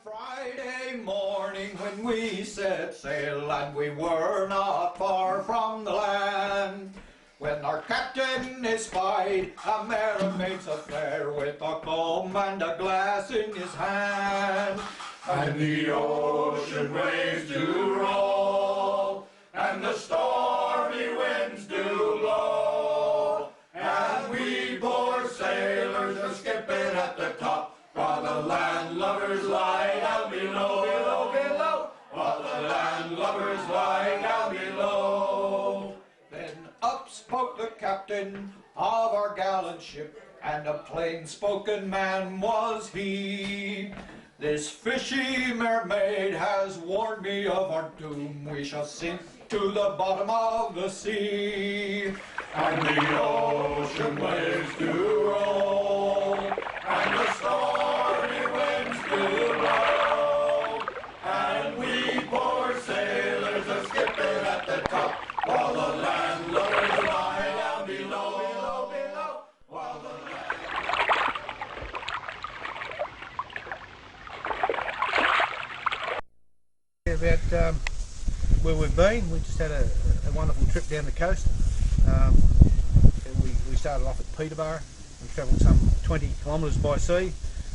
Friday morning when we set sail, and we were not far from the land, when our captain espied a mermaid's affair with a comb and a glass in his hand. And the ocean waves do roll, and the stormy winds do blow, and we poor sailors are skipping at the top, while the landlubbers lie down below, below, below, while the landlubbers lie down below. Then up spoke the captain of our gallant ship, and a plain-spoken man was he. This fishy mermaid has warned me of our doom. We shall sink to the bottom of the sea. And the ocean waves do roll, and the stormy winds do blow, and we poor sailors are skipping at the top, while the landlubbers lie down below, below, below, while the About where we've been, we just had a wonderful trip down the coast. We started off at Peterborough and travelled some 20 kilometres by sea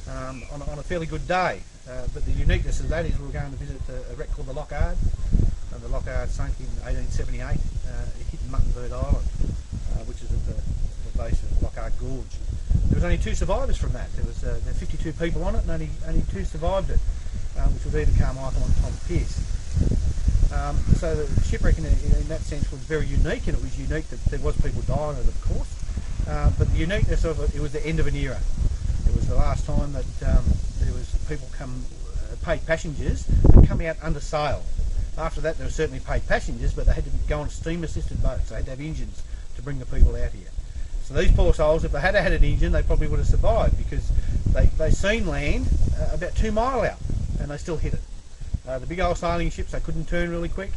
on a fairly good day. But the uniqueness of that is we were going to visit a wreck called the Loch Ard. The Loch Ard sunk in 1878. It hit Mutton Bird Island, which is at the base of Loch Ard Gorge. There was only 2 survivors from that. There were 52 people on it, and only 2 survived it, which was Edith Carmichael and Tom Pearce. So the shipwreck in that sense was very unique, and it was unique that there was people dying on it, of course. But the uniqueness of it was the end of an era. It was the last time that there was people paid passengers and come out under sail. After that, there were certainly paid passengers, but they had to go on steam-assisted boats. They had to have engines to bring the people out here. So these poor souls, if they had had an engine, they probably would have survived, because they seen land about 2 miles out, and they still hit it. The big old sailing ships, they couldn't turn really quick.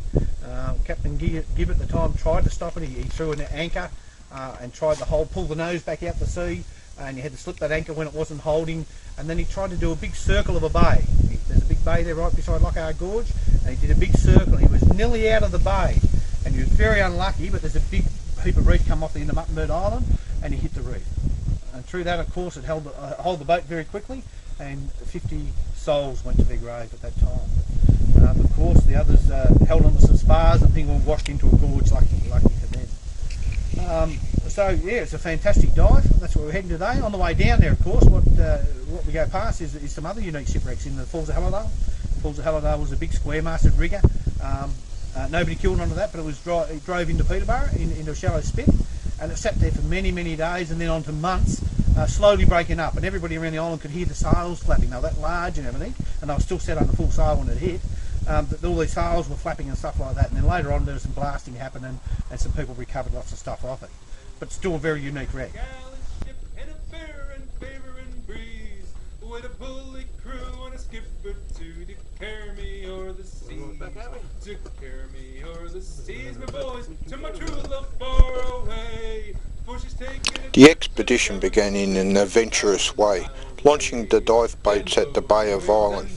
Captain Gibb at the time tried to stop it. He threw an anchor and tried to pull the nose back out the sea, and you had to slip that anchor when it wasn't holding. And then he tried to do a big circle of a bay. There's a big bay there right beside Loch Ard Gorge, and he did a big circle. He was nearly out of the bay, and he was very unlucky, but there's a big heap of reef come off the end of Mutton Bird Island, and he hit the reef. And through that, of course, it held the boat very quickly, and 50 souls went to their grave at that time. Of course, the others held onto some spars, and people were washed into a gorge lucky for them. So yeah, it's a fantastic dive. That's where we're heading today. On the way down there, of course, what we go past is some other unique shipwrecks in the Falls of Halladale. Falls of Halladale was a big square-masted rigger. Nobody killed onto that, but it drove into Peterborough into a shallow spit, and it sat there for many, many days, and then on to months, slowly breaking up, and everybody around the island could hear the sails flapping. They were that large and everything, and they were still set under full sail when it hit. But all these sails were flapping and stuff like that, and then later on there was some blasting happening, and some people recovered lots of stuff off it. But still a very unique wreck. Ship in a fair and favouring breeze, with a bully crew and a skipper to carry me o'er the seas. To carry me o'er the seas, my boys, to my true love far away. The expedition began in an adventurous way, launching the dive boats at the Bay of Island.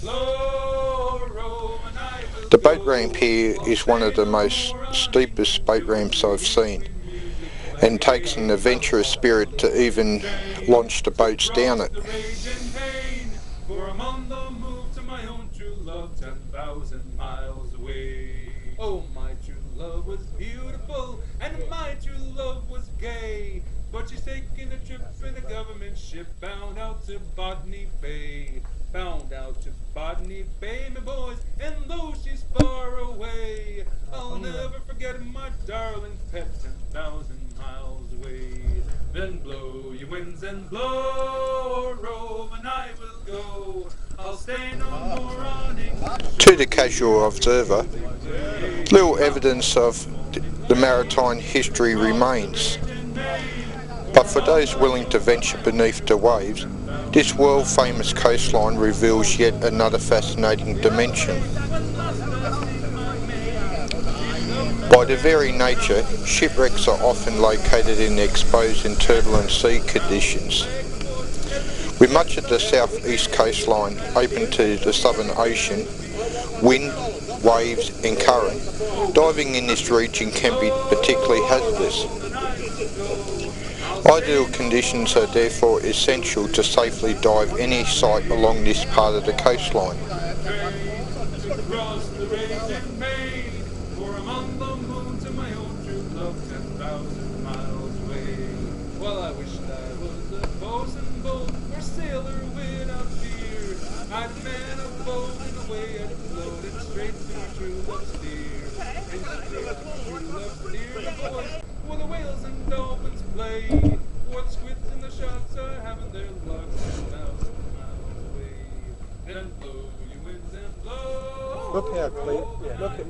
The boat ramp here is one of the most steepest boat ramps I've seen, and takes an adventurous spirit to even launch the boats down it. Oh, my true love was beautiful, and my true love was gay, but she's taking a trip in a government ship bound out to Botany Bay. Bound out to Botany Bay, my boys, and though she's far away, I'll never forget my darling pet 10,000 miles away. Then blow, ye winds, and blow, rove, and I will go. I'll stay no more on English. To the casual observer, little evidence of the maritime history remains. But for those willing to venture beneath the waves, this world-famous coastline reveals yet another fascinating dimension. By their very nature, shipwrecks are often located in exposed and turbulent sea conditions, With much of the southeast coastline open to the Southern Ocean, wind, waves and current, diving in this region can be particularly hazardous. Ideal conditions are therefore essential to safely dive any site along this part of the coastline. Well, I wished I was a bosun boat or sailor without fear. I'd man a boat in a way I'd float it straight to my true love steer. And straight to my true love steer, boys, where the whales and dolphins play, where the squids and the sharks are having their larks 10,000 miles away. Then blow, you winds and blow. Look how clear. Look at.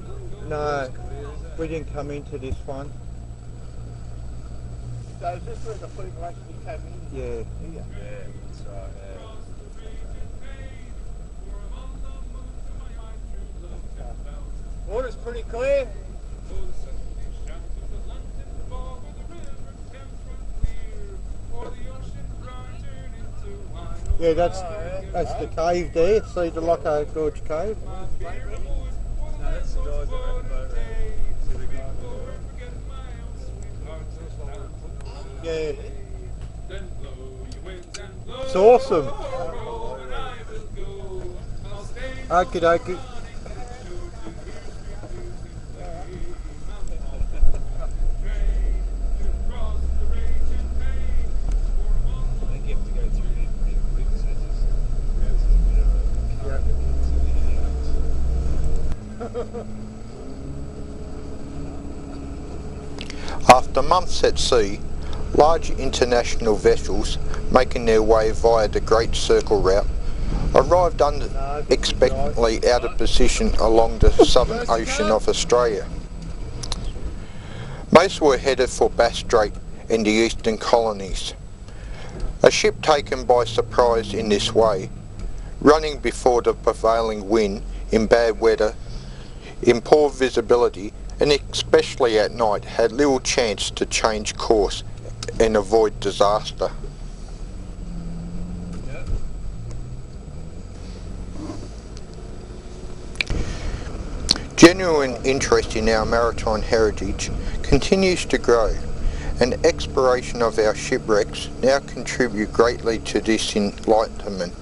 No, we didn't come into this one. So is this where the fleet actually came in? Yeah. Here? Yeah, that's right. Water's pretty clear. Yeah, that's the cave there. See the Loch Ard Gorge cave? No, that's the guys that ran the boat. See the guy? Yeah. It's awesome. Okie dokie. After months at sea, large international vessels making their way via the Great Circle route arrived unexpectedly out of position along the Southern Ocean of Australia. Most were headed for Bass Strait in the eastern colonies. A ship taken by surprise in this way, running before the prevailing wind in bad weather, in poor visibility, and especially at night, had little chance to change course and avoid disaster. Genuine interest in our maritime heritage continues to grow, and exploration of our shipwrecks now contribute greatly to this enlightenment.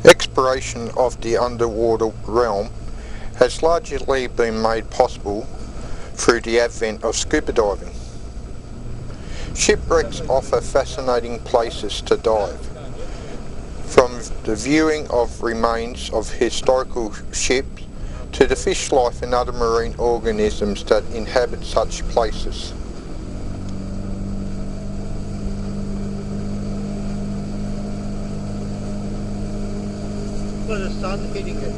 Exploration of the underwater realm has largely been made possible through the advent of scuba diving. Shipwrecks offer fascinating places to dive, from the viewing of remains of historical ships to the fish life and other marine organisms that inhabit such places. Look at the sun hitting it.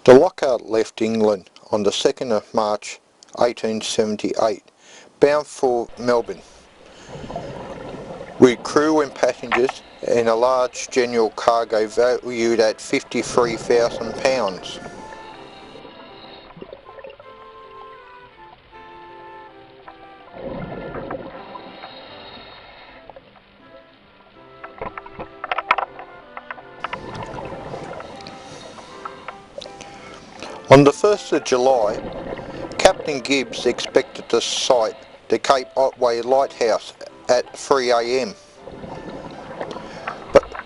The Loch Ard left England on the 2nd of March 1878, bound for Melbourne, with crew and passengers and a large general cargo valued at £53,000. On the 1st of July, Captain Gibbs expected to sight the Cape Otway Lighthouse at 3 AM.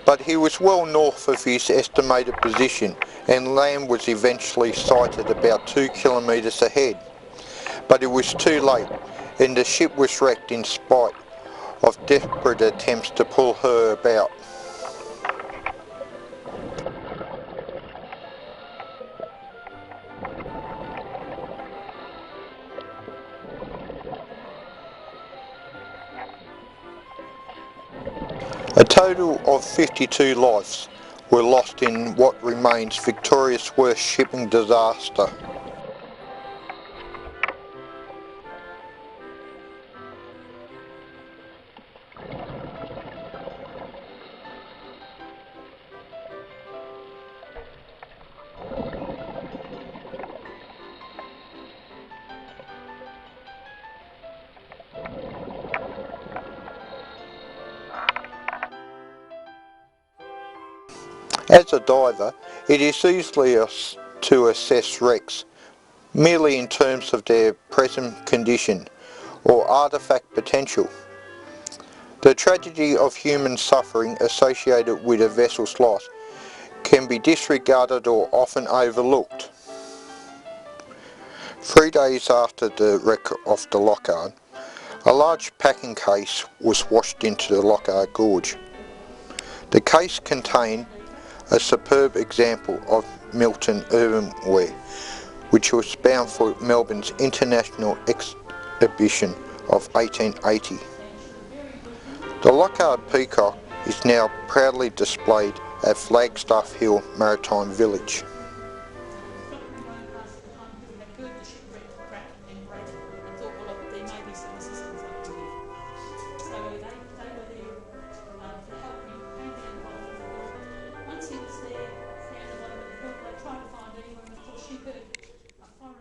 But he was well north of his estimated position, and land was eventually sighted about 2 kilometres ahead. But it was too late, and the ship was wrecked in spite of desperate attempts to pull her about. A total of 52 lives were lost in what remains Victoria's worst shipping disaster. As a diver, it is easy to assess wrecks merely in terms of their present condition or artefact potential. The tragedy of human suffering associated with a vessel's loss can be disregarded or often overlooked. 3 days after the wreck of the Loch Ard, a large packing case was washed into the Loch Ard Gorge. The case contained a superb example of Milton earthenware, which was bound for Melbourne's International Exhibition of 1880. The Loch Ard Peacock is now proudly displayed at Flagstaff Maritime Village.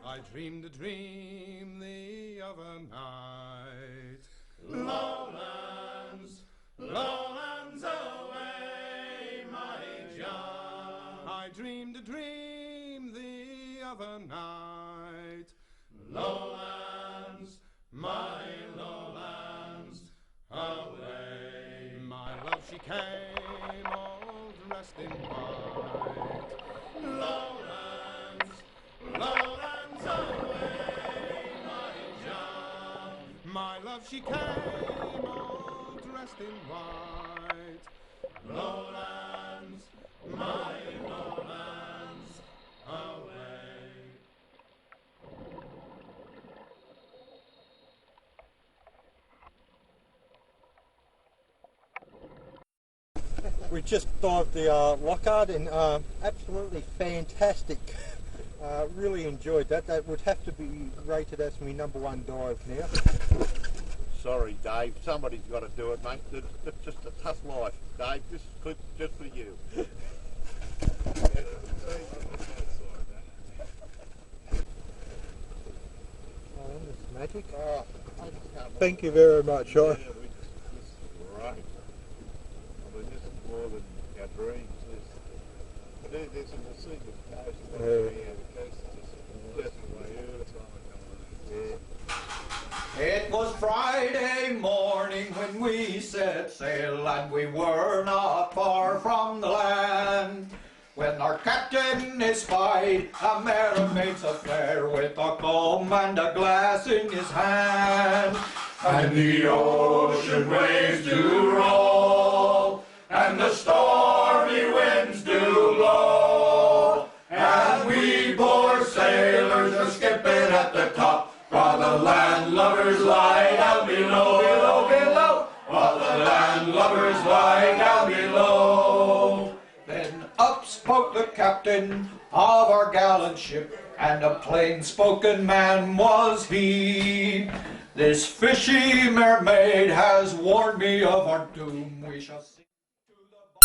I dreamed a dream the other night. Lowlands, lowlands away, my John. I dreamed a dream the other night. Lowlands, my lowlands away. My love, she came all dressed in white. Lowlands, lowlands away, my John. My love, she came all dressed in white. Lowlands, my lowlands away. We just dived the Loch Ard and absolutely fantastic. Really enjoyed that. That would have to be rated as my #1 dive now. Sorry, Dave. Somebody's got to do it, mate. It's just a tough life. Dave, this clip's just for you. Oh, that's magic. Oh, Thank you very much. this is great. I mean, this is more than our dreams. There's a sea of coast. The coast is just beautiful. It was Friday morning when we set sail, and we were not far from the land, when our captain espied a mermaid's affair with a comb and a glass in his hand. And the ocean waves do roll, and the stormy winds do blow, and we poor sailors are skipping at the top, while the landlubbers lie down below, below, below, while the landlubbers lie down below. Then up spoke the captain of our gallant ship, and a plain-spoken man was he. This fishy mermaid has warned me of our doom, we shall see.